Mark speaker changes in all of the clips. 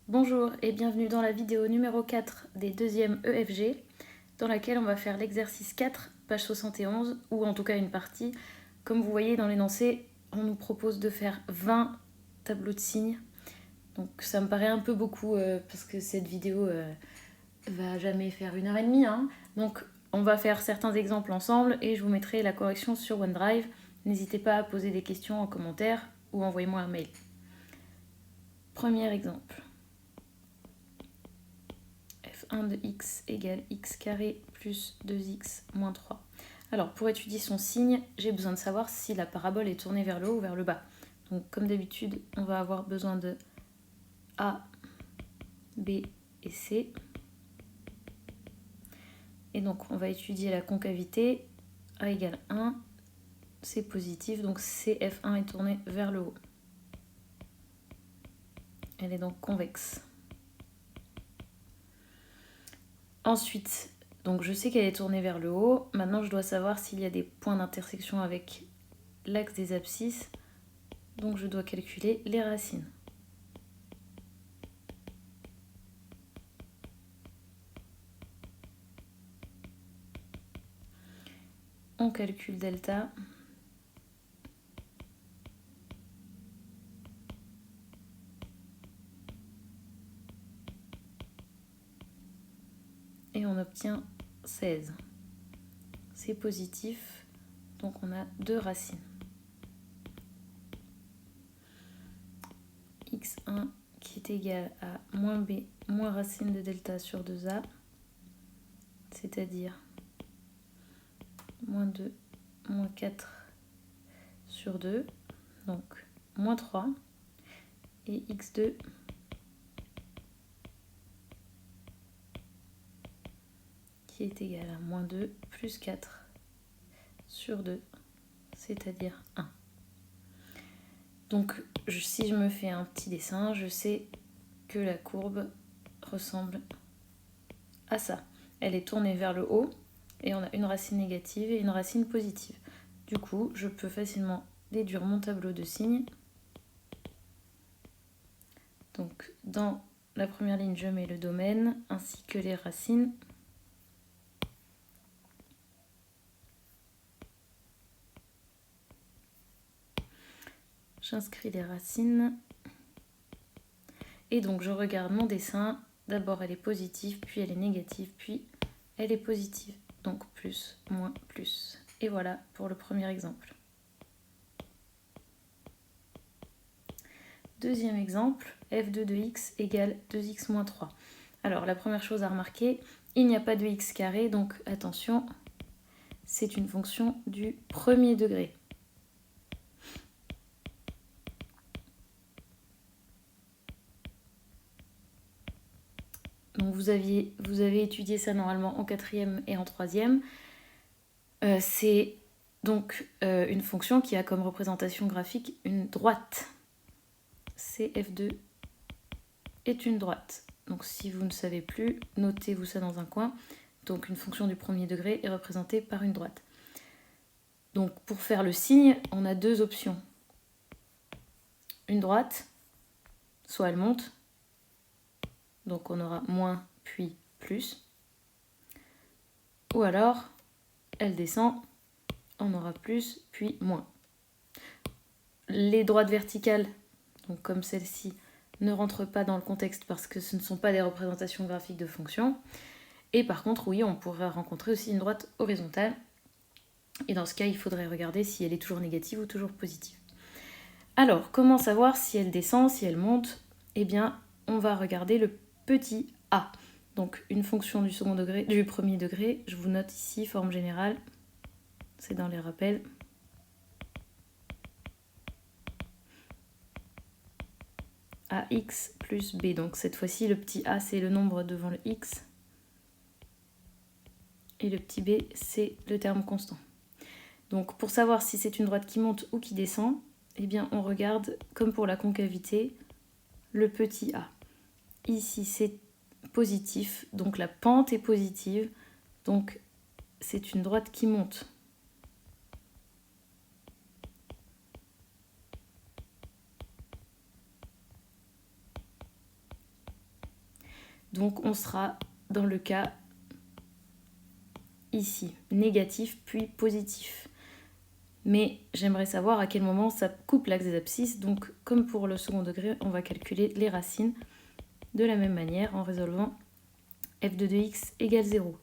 Speaker 1: Bonjour et bienvenue dans la vidéo numéro 4 des deuxièmes EFG, dans laquelle on va faire l'exercice 4, page 71, ou en tout cas une partie. Comme vous voyez dans l'énoncé, on nous propose de faire 20 tableaux de signes. Donc ça me paraît un peu beaucoup parce que cette vidéo va jamais faire 1h30. Hein. Donc on va faire certains exemples ensemble et je vous mettrai la correction sur OneDrive. N'hésitez pas à poser des questions en commentaire ou envoyez-moi un mail. Premier exemple. F1 de x égale x carré plus 2x moins 3. Alors, pour étudier son signe, j'ai besoin de savoir si la parabole est tournée vers le haut ou vers le bas. Donc, comme d'habitude, on va avoir besoin de A, B et C. Et donc, on va étudier la concavité. A égale 1, c'est positif, donc CF1 est tournée vers le haut. Elle est donc convexe. Ensuite, donc je sais qu'elle est tournée vers le haut. Maintenant, je dois savoir s'il y a des points d'intersection avec l'axe des abscisses. Donc, je dois calculer les racines. On calcule delta. Et on obtient 16. C'est positif, donc on a 2 racines. x1 qui est égal à moins b moins racine de delta sur 2a, c'est-à-dire moins 2 moins 4 sur 2, donc moins 3, et x2 qui est égal à moins 2 plus 4 sur 2, c'est-à-dire 1. Donc si je me fais un petit dessin, je sais que la courbe ressemble à ça. Elle est tournée vers le haut et on a une racine négative et une racine positive. Du coup, je peux facilement déduire mon tableau de signes. Donc dans la première ligne, je mets le domaine ainsi que les racines. J'inscris les racines. Et donc je regarde mon dessin. D'abord elle est positive, puis elle est négative, puis elle est positive. Donc plus, moins, plus. Et voilà pour le premier exemple. Deuxième exemple, f2 de x égale 2x moins 3. Alors la première chose à remarquer, il n'y a pas de x carré, donc attention, c'est une fonction du premier degré. Donc vous avez étudié ça normalement en 4e et en 3e. C'est donc une fonction qui a comme représentation graphique une droite. CF2 est une droite. Donc si vous ne savez plus, notez-vous ça dans un coin. Donc une fonction du premier degré est représentée par une droite. Donc pour faire le signe, on a deux options. Une droite, soit elle monte, donc on aura moins puis plus. Ou alors, elle descend, on aura plus puis moins. Les droites verticales, donc comme celle-ci, ne rentrent pas dans le contexte parce que ce ne sont pas des représentations graphiques de fonctions. Et par contre, oui, on pourrait rencontrer aussi une droite horizontale. Et dans ce cas, il faudrait regarder si elle est toujours négative ou toujours positive. Alors, comment savoir si elle descend, si elle monte? Eh bien, on va regarder le petit a. Donc, une fonction du second degré, du premier degré. Je vous note ici, forme générale. C'est dans les rappels. ax plus b. Donc, cette fois-ci, le petit a, c'est le nombre devant le x. Et le petit b, c'est le terme constant. Donc, pour savoir si c'est une droite qui monte ou qui descend, eh bien, on regarde, comme pour la concavité, le petit a. Ici, c'est positif, donc la pente est positive, donc c'est une droite qui monte. Donc on sera dans le cas ici, négatif puis positif. Mais j'aimerais savoir à quel moment ça coupe l'axe des abscisses. Donc comme pour le second degré, on va calculer les racines de la même manière en résolvant f de 2x égale 0.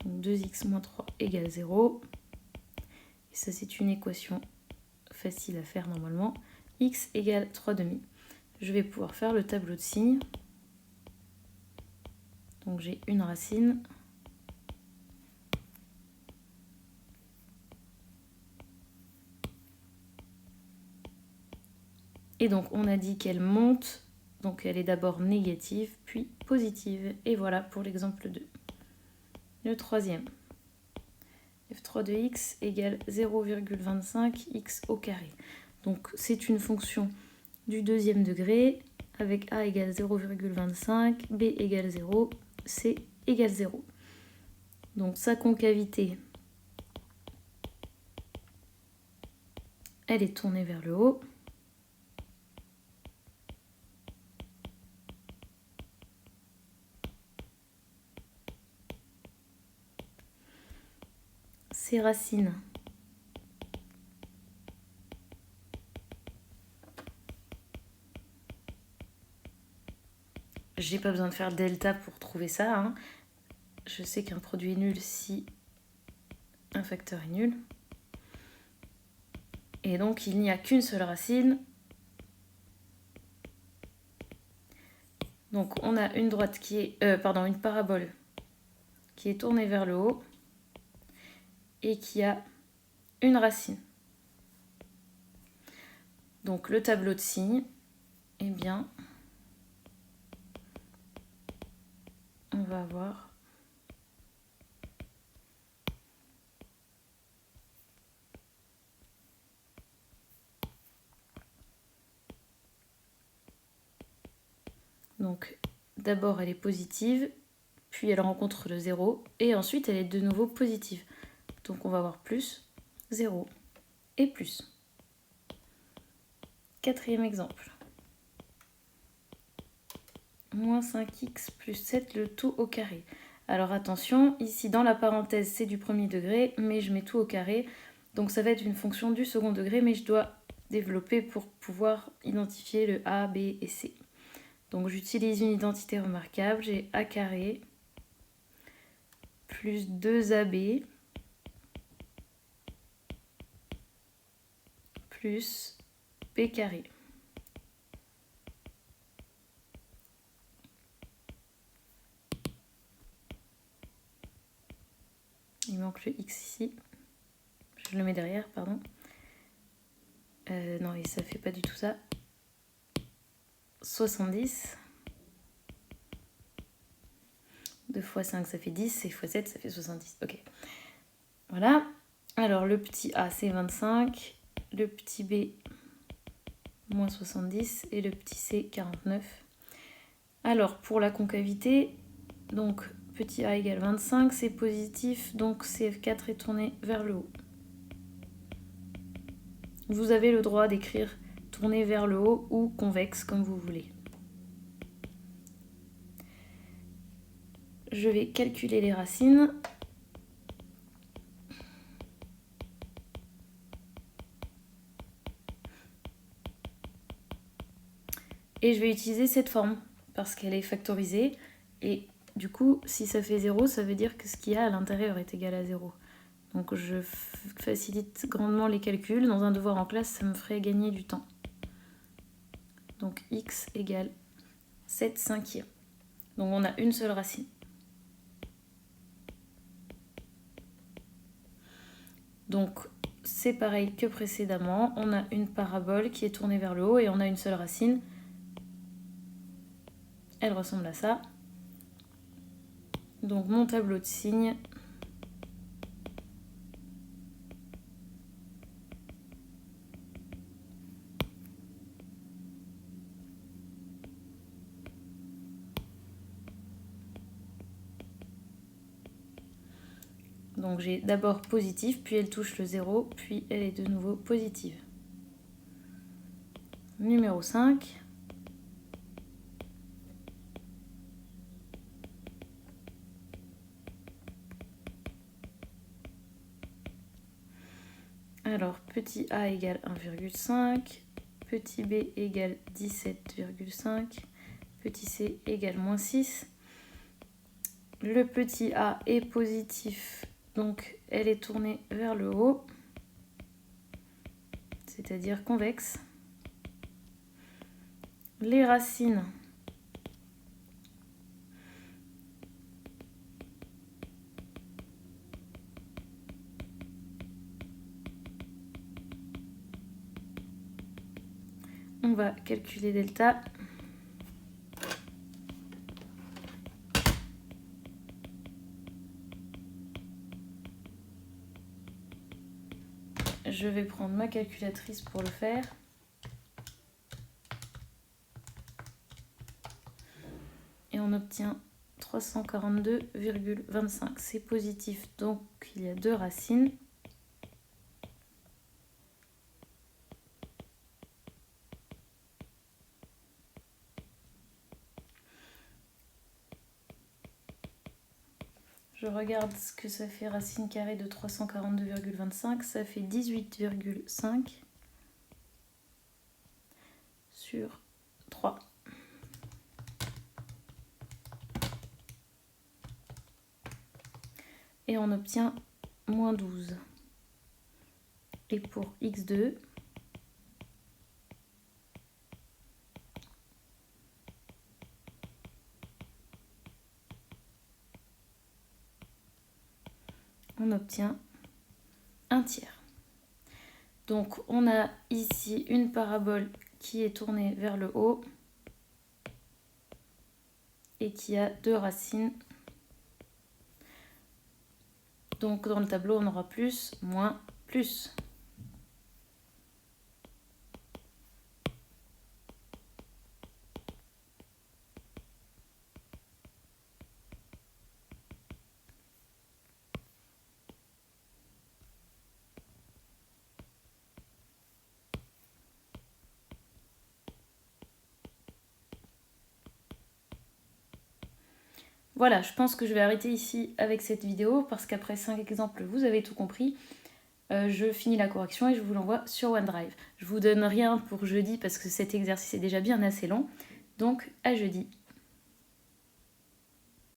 Speaker 1: Donc 2x moins 3 égale 0. Et ça c'est une équation facile à faire normalement. X égale 3 demi. Je vais pouvoir faire le tableau de signes. Donc j'ai une racine. Et donc on a dit qu'elle monte, donc elle est d'abord négative, puis positive. Et voilà pour l'exemple 2. Le troisième. f3 de x égale 0,25 x au carré. Donc c'est une fonction du deuxième degré avec a égale 0,25, b égale 0, c égale 0. Donc sa concavité, elle est tournée vers le haut. Ses racines, j'ai pas besoin de faire delta pour trouver ça, hein. Je sais qu'un produit est nul si un facteur est nul. Et donc il n'y a qu'une seule racine. Donc on a une droite qui est, une parabole qui est tournée vers le haut et qui a une racine. Donc le tableau de signes, eh bien, on va avoir donc d'abord elle est positive, puis elle rencontre le 0 et ensuite elle est de nouveau positive. Donc on va avoir plus, 0 et plus. Quatrième exemple. Moins 5x plus 7, le tout au carré. Alors attention, ici dans la parenthèse c'est du premier degré, mais je mets tout au carré. Donc ça va être une fonction du second degré, mais je dois développer pour pouvoir identifier le a, b et c. Donc j'utilise une identité remarquable, j'ai a carré plus 2ab plus b carré. Il manque le x ici. Je le mets derrière, pardon. Non, et ça fait pas du tout ça. 70. 2 fois 5, ça fait 10. Et x 7, ça fait 70. Ok. Voilà. Alors, le petit a, c'est 25. Le petit b, moins 70. Et le petit c, 49. Alors, pour la concavité, donc, petit a égale 25, c'est positif. Donc, CF4 est tourné vers le haut. Vous avez le droit d'écrire tourné vers le haut ou convexe, comme vous voulez. Je vais calculer les racines. Et je vais utiliser cette forme parce qu'elle est factorisée. Et du coup, si ça fait 0, ça veut dire que ce qu'il y a à l'intérieur est égal à 0. Donc je facilite grandement les calculs. Dans un devoir en classe, ça me ferait gagner du temps. Donc x égale 7 cinquièmes. Donc on a une seule racine. Donc c'est pareil que précédemment. On a une parabole qui est tournée vers le haut et on a une seule racine. Elle ressemble à ça. Donc mon tableau de signes. Donc j'ai d'abord positif, puis elle touche le 0, puis elle est de nouveau positive. Numéro 5. Alors, petit a égale 1,5, petit b égale 17,5, petit c égale moins 6. Le petit a est positif, donc elle est tournée vers le haut, c'est-à-dire convexe. Les racines on va calculer delta. Je vais prendre ma calculatrice pour le faire. Et on obtient 342,25. C'est positif, donc il y a 2 racines. Je regarde ce que ça fait racine carrée de 342,25. Ça fait 18,5 sur 3. Et on obtient moins 12. Et pour x2, on obtient 1/3. Donc on a ici une parabole qui est tournée vers le haut et qui a 2 racines. Donc dans le tableau, on aura plus, moins, plus. Voilà, je pense que je vais arrêter ici avec cette vidéo parce qu'après 5 exemples, vous avez tout compris. Je finis la correction et je vous l'envoie sur OneDrive. Je vous donne rien pour jeudi parce que cet exercice est déjà bien assez long. Donc à jeudi.